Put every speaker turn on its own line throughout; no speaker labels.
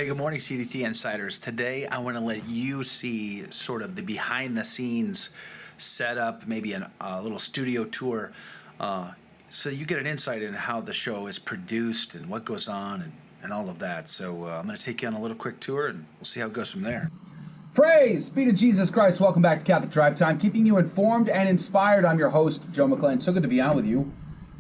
Hey, good morning, CDT Insiders. Today, I want to let you see sort of the behind-the-scenes setup, maybe a little studio tour, so you get an insight into how the show is produced and what goes on and all of that. So I'm going to take you on a little quick tour, and we'll see how it goes from there.
Praise be to Jesus Christ. Welcome back to Catholic Drive Time, keeping you informed and inspired. I'm your host, Joe McClane. So good to be on with you.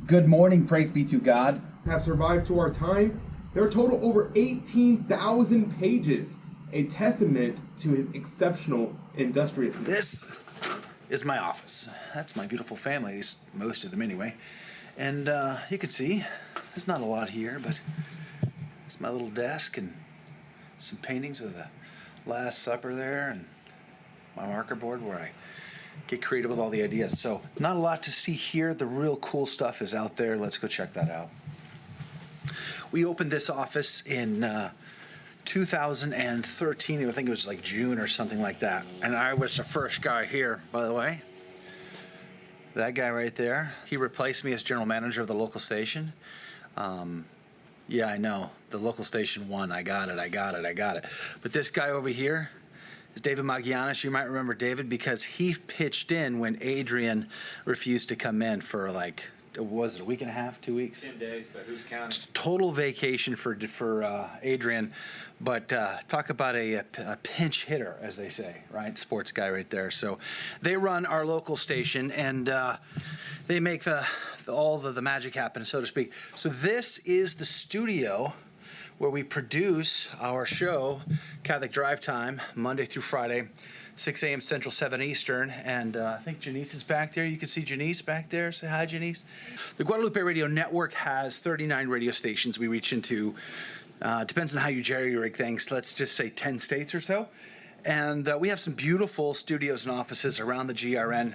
Good morning. Praise be to God.
Have survived to our time. There are total over 18,000 pages, a testament to his exceptional industriousness.
This is my office. That's my beautiful family, at least most of them anyway. And you can see there's not a lot here, but it's my little desk and some paintings of the Last Supper there and my marker board where I get creative with all the ideas. So not a lot to see here. The real cool stuff is out there. Let's go check that out. We opened this office in 2013. I think it was like June or something like that. And I was the first guy here, by the way. That guy right there. He replaced me as general manager of the local station. Yeah, I know. The local station won. I got it. But this guy over here is David Magianis. You might remember David because he pitched in when Adrian refused to come in for like, was it a week and a half, 2 weeks?
10 days, but who's counting?
Total vacation for Adrian. But talk about a pinch hitter, as they say, right? Sports guy right there. So they run our local station, and they make all the magic happen, so to speak. So this is the studio where we produce our show, Catholic Drive Time, Monday through Friday, 6 a.m. Central, 7 Eastern. And I think Janice is back there. You can see Janice back there. Say hi, Janice. The Guadalupe Radio Network has 39 radio stations we reach into. Depends on how you jerry-rig things. Let's just say 10 states or so. And we have some beautiful studios and offices around the GRN.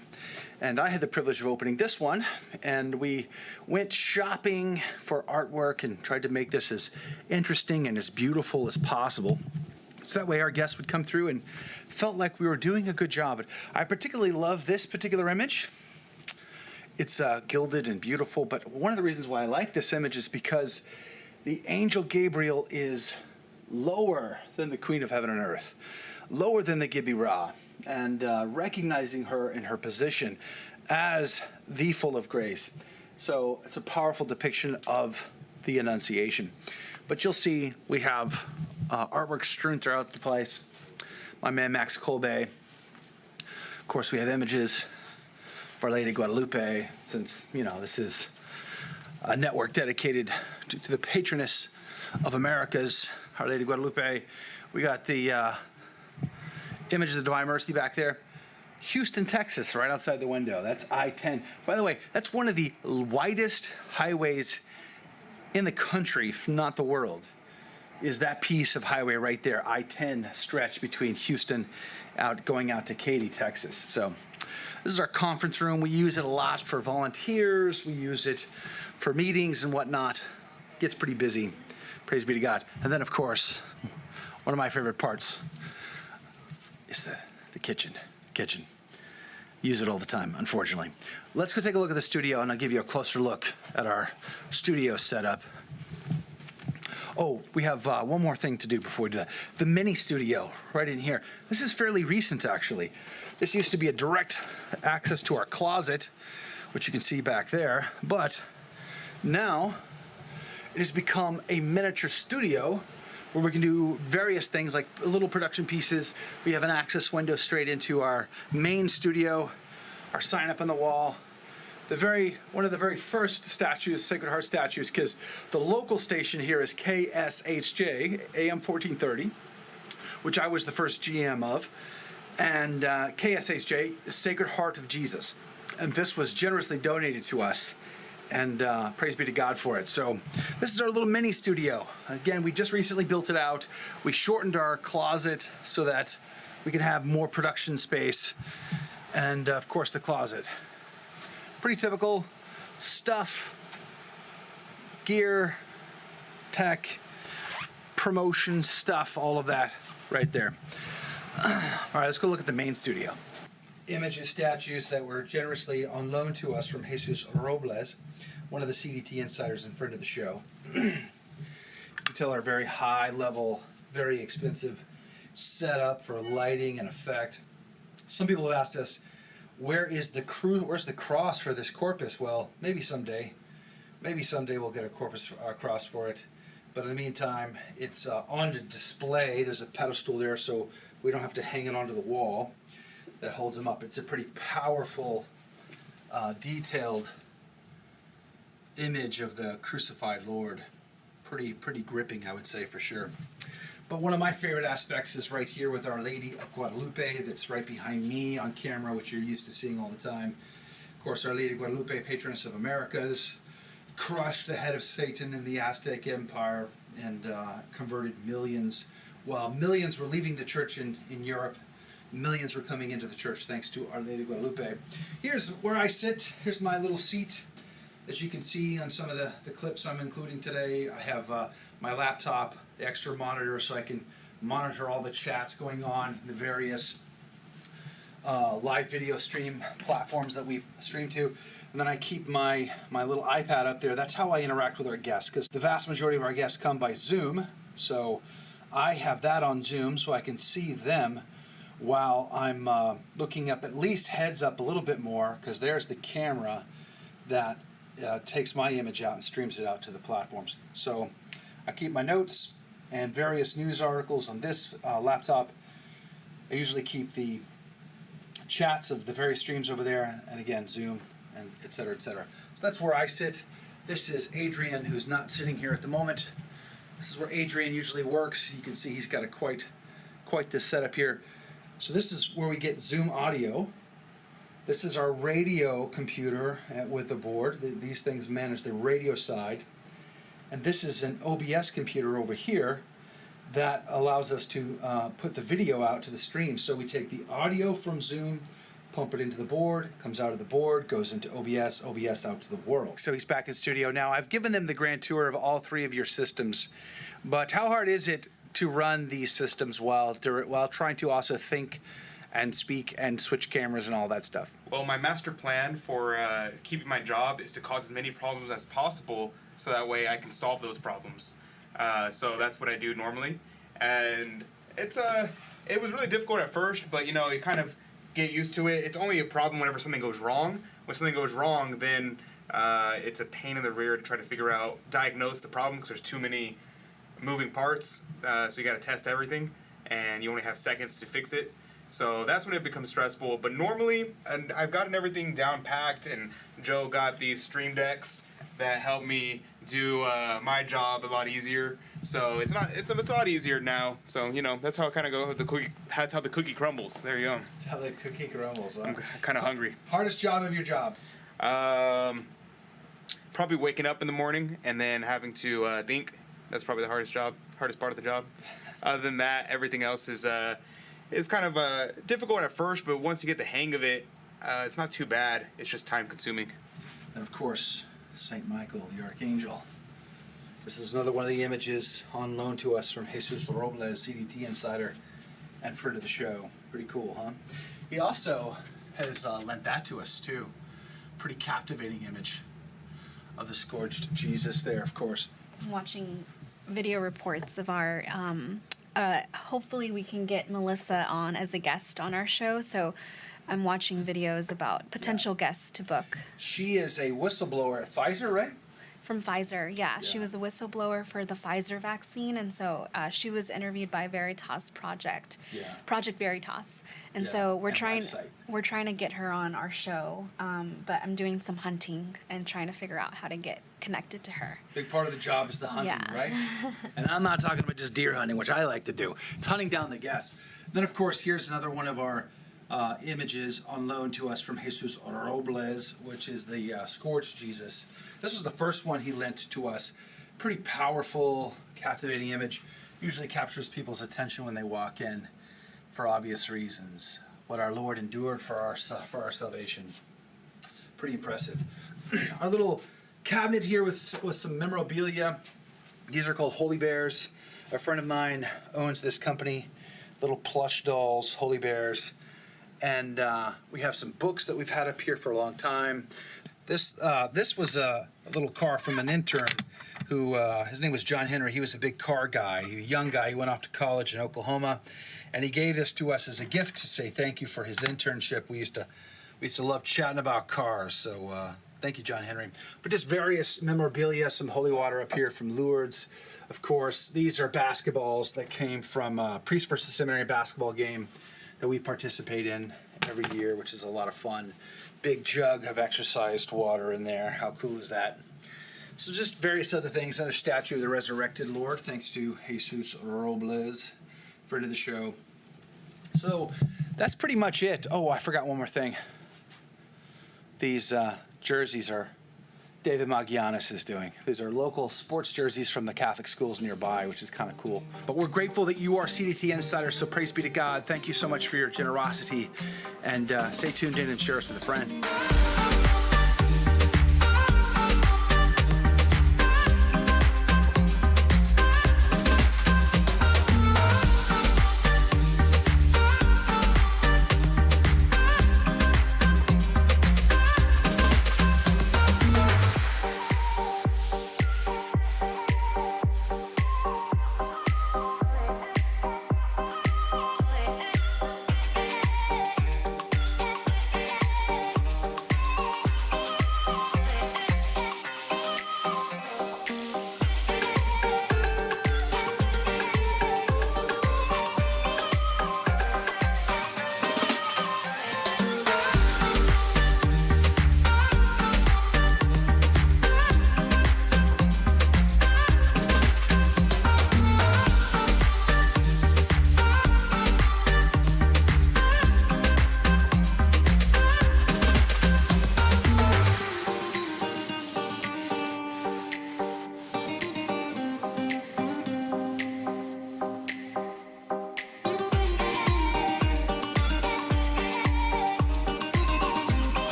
And I had the privilege of opening this one. And we went shopping for artwork and tried to make this as interesting and as beautiful as possible. So that way our guests would come through and felt like we were doing a good job. I particularly love this particular image. It's gilded and beautiful, but one of the reasons why I like this image is because the angel Gabriel is lower than the Queen of Heaven and Earth, lower than the Gibby Ra, and recognizing her in her position as the full of grace. So it's a powerful depiction of the Annunciation. But you'll see we have artwork strewn throughout the place. My man Max Colby. Of course, we have images of Our Lady Guadalupe, since, you know, this is a network dedicated to the patroness of Americas, Our Lady Guadalupe. We got the images of Divine Mercy back there. Houston, Texas, right outside the window. That's I-10. By the way, that's one of the widest highways in the country, if not the world, is that piece of highway right there, I-10 stretch between Houston going out to Katy, Texas. So this is our conference room. We use it a lot for volunteers. We use it for meetings and whatnot. Gets pretty busy. Praise be to God. And then, of course, one of my favorite parts is the kitchen. Use it all the time, unfortunately. Let's go take a look at the studio, and I'll give you a closer look at our studio setup. Oh, we have one more thing to do before we do that. The mini studio right in here. This is fairly recent, actually. This used to be a direct access to our closet, which you can see back there. But now it has become a miniature studio where we can do various things like little production pieces. We have an access window straight into our main studio, our sign up on the wall. One of the very first statues, Sacred Heart statues, because the local station here is KSHJ, AM 1430, which I was the first GM of, and KSHJ, Sacred Heart of Jesus. And this was generously donated to us, and praise be to God for it. So this is our little mini studio. Again, we just recently built it out. We shortened our closet so that we can have more production space, and of course the closet. Pretty typical stuff, gear, tech, promotion stuff, all of that right there. All right, let's go look at the main studio. Images, statues that were generously on loan to us from Jesus Robles, one of the CDT insiders and friend of the show. You can tell our very high-level very expensive setup for lighting and effect. Some people have asked us, where's the cross for this corpus? Well, maybe someday we'll get a cross for it. But in the meantime, it's on display. There's a pedestal there, so we don't have to hang it onto the wall that holds them up. It's a pretty powerful, detailed image of the crucified Lord. Pretty gripping, I would say, for sure. But one of my favorite aspects is right here with Our Lady of Guadalupe, that's right behind me on camera, which you're used to seeing all the time. Of course, Our Lady of Guadalupe, patroness of Americas, crushed the head of Satan in the Aztec Empire and converted millions. While millions were leaving the church in Europe, millions were coming into the church thanks to Our Lady of Guadalupe. Here's where I sit. Here's my little seat. As you can see on some of the clips I'm including today, I have my laptop, the extra monitor, so I can monitor all the chats going on in the various live video stream platforms that we stream to. And then I keep my little iPad up there. That's how I interact with our guests, because the vast majority of our guests come by Zoom. So I have that on Zoom so I can see them while I'm looking up, at least heads up a little bit more, because there's the camera that takes my image out and streams it out to the platforms. So I keep my notes and various news articles on this laptop. I usually keep the chats of the various streams over there, and again, Zoom, and et cetera, et cetera. So that's where I sit. This is Adrian, who's not sitting here at the moment. This is where Adrian usually works. You can see he's got quite this setup here. So this is where we get Zoom audio. This is our radio computer with the board. These things manage the radio side. And this is an OBS computer over here that allows us to put the video out to the stream. So we take the audio from Zoom, pump it into the board, comes out of the board, goes into OBS out to the world. So he's back in studio now. I've given them the grand tour of all three of your systems, but how hard is it to run these systems while trying to also think and speak and switch cameras and all that stuff?
Well, my master plan for keeping my job is to cause as many problems as possible, so that way I can solve those problems. So that's what I do normally, and it was really difficult at first, but you kind of get used to it. It's only a problem whenever something goes wrong. When something goes wrong, then it's a pain in the rear to try to diagnose the problem, because there's too many moving parts. So you got to test everything, and you only have seconds to fix it. So that's when it becomes stressful. But normally, and I've gotten everything down packed, and Joe got these stream decks that help me do my job a lot easier. So it's a lot easier now. So that's how it kind of goes. That's how the cookie crumbles. There you go.
That's how the cookie crumbles. Wow.
I'm kind of hungry.
Hardest job of your job?
Probably waking up in the morning and then having to think. That's probably the hardest part of the job. Other than that, everything else is kind of difficult at first, but once you get the hang of it, it's not too bad. It's just time consuming.
And of course, St. Michael, the Archangel. This is another one of the images on loan to us from Jesus Robles, CDT Insider, and friend of the show. Pretty cool, huh? He also has lent that to us, too. Pretty captivating image of the scourged Jesus there, of course.
I'm watching video reports of our... hopefully we can get Melissa on as a guest on our show, so I'm watching videos about potential guests to book.
She is a whistleblower at Pfizer, right?
From Pfizer, yeah. She was a whistleblower for the Pfizer vaccine, and so she was interviewed by Veritas Project, Project Veritas, and so we're trying to get her on our show. But I'm doing some hunting and trying to figure out how to get connected to her.
Big part of the job is the hunting, right? And I'm not talking about just deer hunting, which I like to do. It's hunting down the guests. Then, of course, here's another one of our images on loan to us from Jesus Robles, which is the scourged Jesus. This was the first one he lent to us. Pretty powerful, captivating image. Usually captures people's attention when they walk in for obvious reasons. What our Lord endured for our salvation. Pretty impressive. Our little cabinet here with some memorabilia. These are called Holy Bears. A friend of mine owns this company. Little plush dolls, Holy Bears. And we have some books that we've had up here for a long time. This was a little car from an intern who his name was John Henry. He was a big car guy, a young guy. He went off to college in Oklahoma, and he gave this to us as a gift to say thank you for his internship. We used to love chatting about cars, so thank you, John Henry. But just various memorabilia, some holy water up here from Lourdes. Of course, these are basketballs that came from Priest versus Seminary basketball game that we participate in every year, which is a lot of fun. Big jug of exercised water in there. How cool is that? So just various other things. Another statue of the resurrected Lord, thanks to Jesus Robles, friend of the show. So that's pretty much it. Oh, I forgot one more thing. These jerseys are David Magianis is doing. These are local sports jerseys from the Catholic schools nearby, which is kind of cool. But we're grateful that you are CDT Insiders, so praise be to God. Thank you so much for your generosity, and stay tuned in and share us with a friend.